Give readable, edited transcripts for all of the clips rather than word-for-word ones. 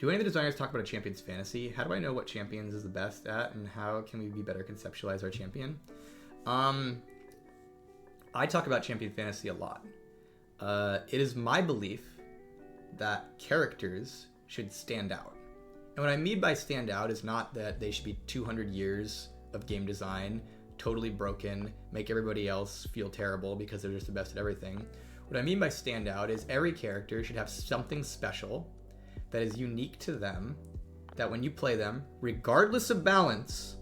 Do any of the designers talk about a champion's fantasy? How do I know what champions is the best at, and how can we be better conceptualize our champion? I talk about champion fantasy a lot. It is my belief that characters should stand out. And what I mean by stand out is not that they should be 200 years of game design, totally broken, make everybody else feel terrible because they're just the best at everything. What I mean by stand out is every character should have something special that is unique to them, that when you play them, regardless of balance,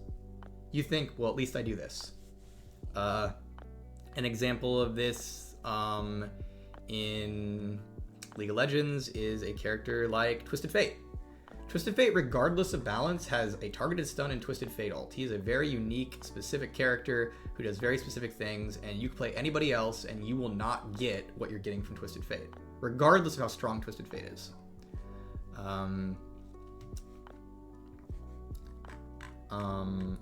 you think, well, at least I do this. An example of this in League of Legends is a character like Twisted Fate. Twisted Fate, regardless of balance, has a targeted stun and Twisted Fate ult. He is a very unique, specific character who does very specific things, and you can play anybody else and you will not get what you're getting from Twisted Fate, regardless of how strong Twisted Fate is.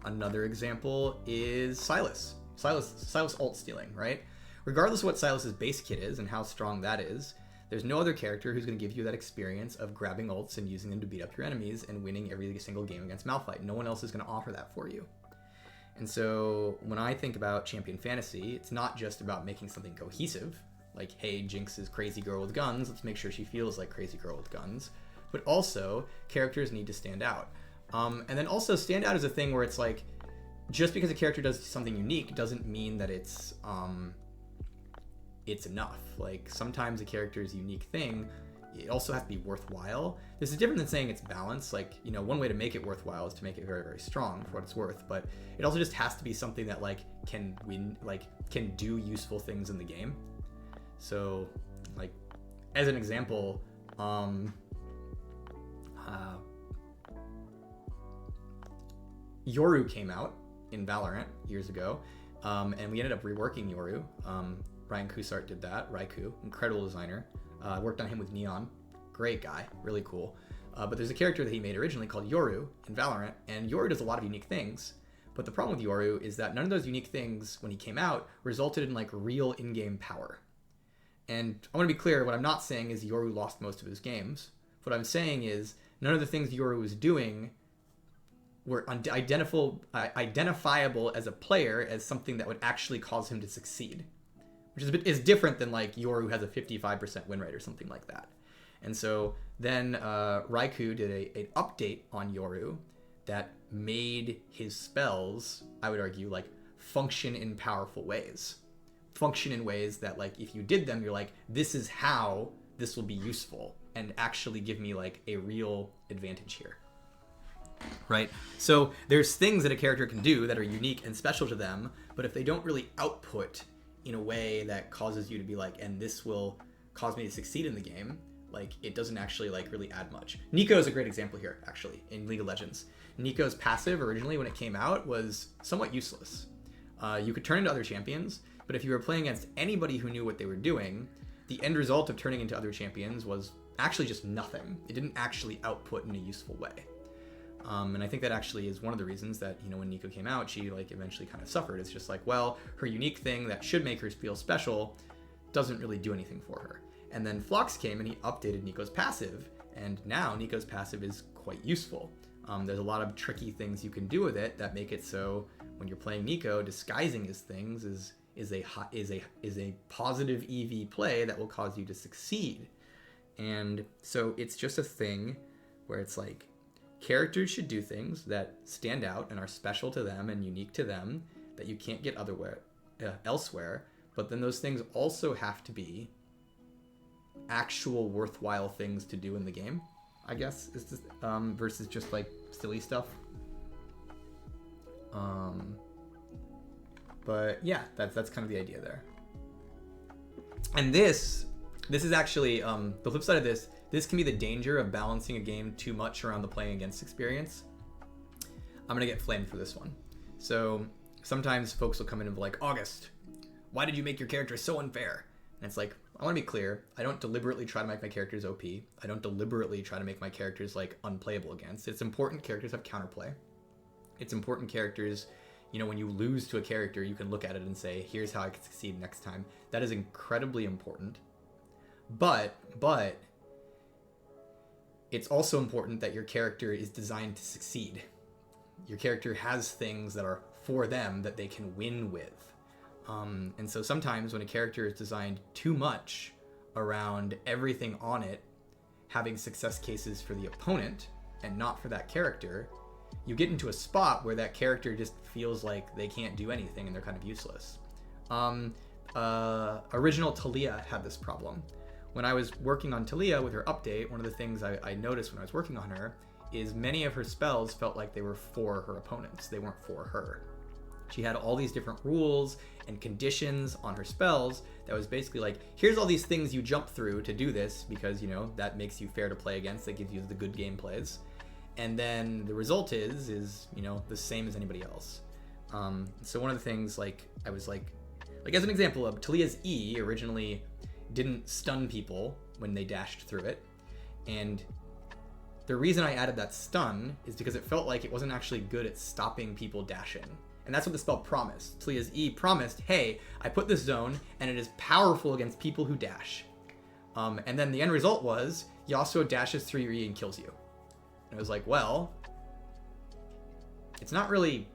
Another example is SYLAS. SYLAS ult stealing, right? Regardless of what SYLAS's base kit is and how strong that is, there's no other character who's going to give you that experience of grabbing ults and using them to beat up your enemies and winning every single game against Malphite. No one else is going to offer that for you. And so when I think about champion fantasy, it's not just about making something cohesive, like, hey, Jinx is crazy girl with guns, let's make sure she feels like crazy girl with guns, but also characters need to stand out. And then also stand out is a thing where it's like, just because a character does something unique doesn't mean that it's enough. Like, sometimes a character's unique thing, it also has to be worthwhile. This is different than saying it's balanced. Like, you know, one way to make it worthwhile is to make it very, very strong for what it's worth, but it also just has to be something that, like, can win, like, can do useful things in the game. So, like, as an example, Yoru came out in Valorant years ago, and we ended up reworking Yoru. Ryan Kusart did that. Raikou, incredible designer. Worked on him with Neon. Great guy, really cool. But there's a character that he made originally called Yoru in Valorant, and Yoru does a lot of unique things. But the problem with Yoru is that none of those unique things, when he came out, resulted in, like, real in-game power. And I want to be clear, what I'm not saying is Yoru lost most of his games. What I'm saying is none of the things Yoru was doing were identifiable as a player as something that would actually cause him to succeed, which is different than, like, Yoru has a 55% win rate or something like that. And so then Raikou did an update on Yoru that made his spells, I would argue, like, function in powerful ways. Function in ways that, like, if you did them, you're like, this is how this will be useful and actually give me, like, a real advantage here. Right? So there's things that a character can do that are unique and special to them, but if they don't really output in a way that causes you to be like, and this will cause me to succeed in the game, like, it doesn't actually, like, really add much. Neeko is a great example here, actually, in League of Legends. Neeko's passive originally when it came out was somewhat useless. You could turn into other champions, but if you were playing against anybody who knew what they were doing, the end result of turning into other champions was actually just nothing. It didn't actually output in a useful way. And I think that actually is one of the reasons that, you know, when Neeko came out, she, like, eventually kind of suffered. It's just like, well, her unique thing that should make her feel special doesn't really do anything for her. And then Phlox came and he updated Neeko's passive, and now Neeko's passive is quite useful. There's a lot of tricky things you can do with it that make it so when you're playing Neeko, disguising his things is a positive EV play that will cause you to succeed. And so it's just a thing where it's like, characters should do things that stand out and are special to them and unique to them that you can't get elsewhere, but then those things also have to be actual worthwhile things to do in the game, I guess, is this, versus just, like, silly stuff. But yeah, that's kind of the idea there. And this is actually the flip side of this. This can be the danger of balancing a game too much around the playing against experience. I'm gonna get flamed for this one. So sometimes folks will come in and be like, August, why did you make your character so unfair? And it's like, I want to be clear. I don't deliberately try to make my characters OP. I don't deliberately try to make my characters, like, unplayable against. It's important characters have counterplay. It's important characters, you know, when you lose to a character, you can look at it and say, here's how I can succeed next time. That is incredibly important. But it's also important that your character is designed to succeed. Your character has things that are for them that they can win with. And so sometimes when a character is designed too much around everything on it having success cases for the opponent and not for that character, you get into a spot where that character just feels like they can't do anything and they're kind of useless. Original Taliyah had this problem. When I was working on Taliyah with her update, one of the things I noticed when I was working on her is many of her spells felt like they were for her opponents. They weren't for her. She had all these different rules and conditions on her spells that was basically like, here's all these things you jump through to do this because, you know, that makes you fair to play against, that gives you the good game plays. And then the result is, you know, the same as anybody else. So one of the things, like, I was like as an example of Taliyah's E originally didn't stun people when they dashed through it. And the reason I added that stun is because it felt like it wasn't actually good at stopping people dashing. And that's what the spell promised. Taliyah's E promised, hey, I put this zone and it is powerful against people who dash. And then the end result was Yasuo dashes through your E and kills you. And I was like, well, it's not really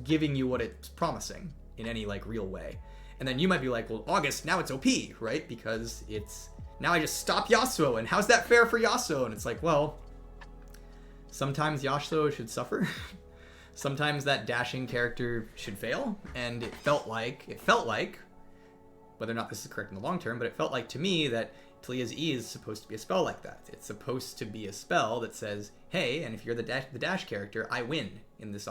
giving you what it's promising in any like real way. And then you might be like, well, August, now it's OP, right? Because it's, now I just stop Yasuo, and how's that fair for Yasuo? And it's like, well, sometimes Yasuo should suffer. Sometimes that dashing character should fail. And it felt like, whether or not this is correct in the long term, but it felt like to me that Taliyah's E is supposed to be a spell like that. It's supposed to be a spell that says, hey, and if you're the dash character, I win in this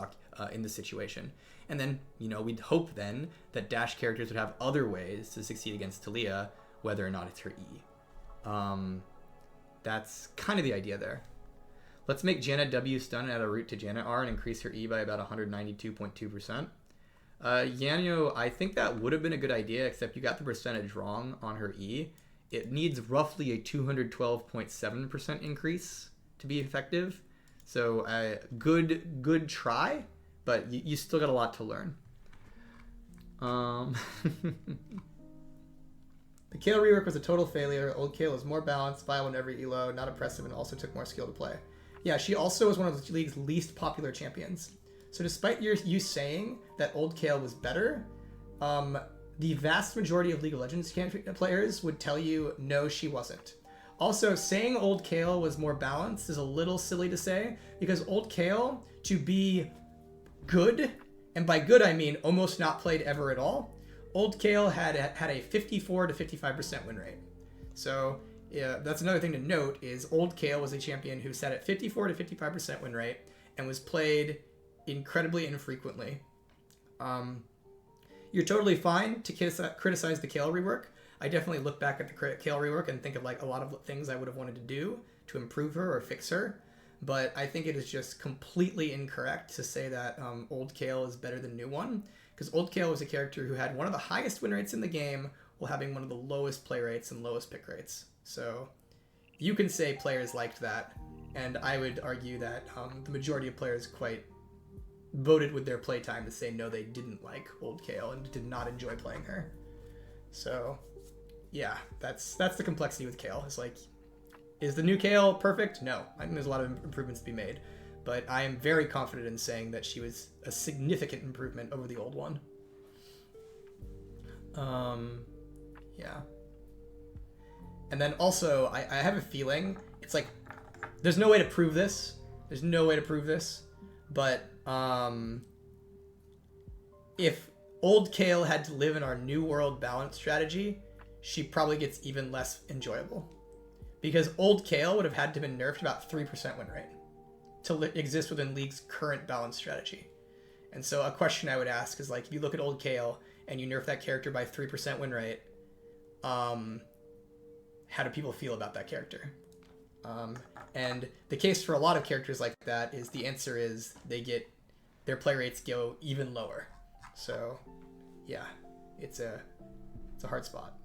situation. And then, you know, we'd hope then that dash characters would have other ways to succeed against Taliyah, whether or not it's her E. That's kind of the idea there. Let's make Janet W stun and add a root to Janet R and increase her E by about 192.2%. Yanyo, I think that would have been a good idea, except you got the percentage wrong on her E. It needs roughly a 212.7% increase to be effective. So good try, but you still got a lot to learn. The KAYLE rework was a total failure. Old KAYLE was more balanced, viable in every elo, not oppressive, and also took more skill to play. Yeah, she also was one of the league's least popular champions. So despite you saying that old KAYLE was better, the vast majority of League of Legends players would tell you, no, she wasn't. Also, saying old KAYLE was more balanced is a little silly to say, because old KAYLE, to be good, and by good I mean almost not played ever at all, old KAYLE had a 54 to 55% win rate. So yeah, that's another thing to note is old KAYLE was a champion who sat at 54 to 55% win rate and was played incredibly infrequently. You're totally fine to criticize the KAYLE rework. I definitely look back at the KAYLE rework and think of like a lot of things I would have wanted to do to improve her or fix her. But I think it is just completely incorrect to say that old KAYLE is better than new one, because old KAYLE was a character who had one of the highest win rates in the game while having one of the lowest play rates and lowest pick rates. So you can say players liked that, and I would argue that the majority of players quite voted with their playtime to say no, they didn't like old KAYLE and did not enjoy playing her. So yeah, that's the complexity with KAYLE. It's like, is the new KAYLE perfect? No, I think there's a lot of improvements to be made, but I am very confident in saying that she was a significant improvement over the old one. Yeah. And then also, I have a feeling, it's like, there's no way to prove this. There's no way to prove this, but if old KAYLE had to live in our new world balance strategy, she probably gets even less enjoyable. Because old KAYLE would have had to have been nerfed about 3% win rate to exist within League's current balance strategy. And so a question I would ask is like, if you look at old KAYLE and you nerf that character by 3% win rate, how do people feel about that character? And the case for a lot of characters like that is the answer is their play rates go even lower. So yeah, it's a hard spot.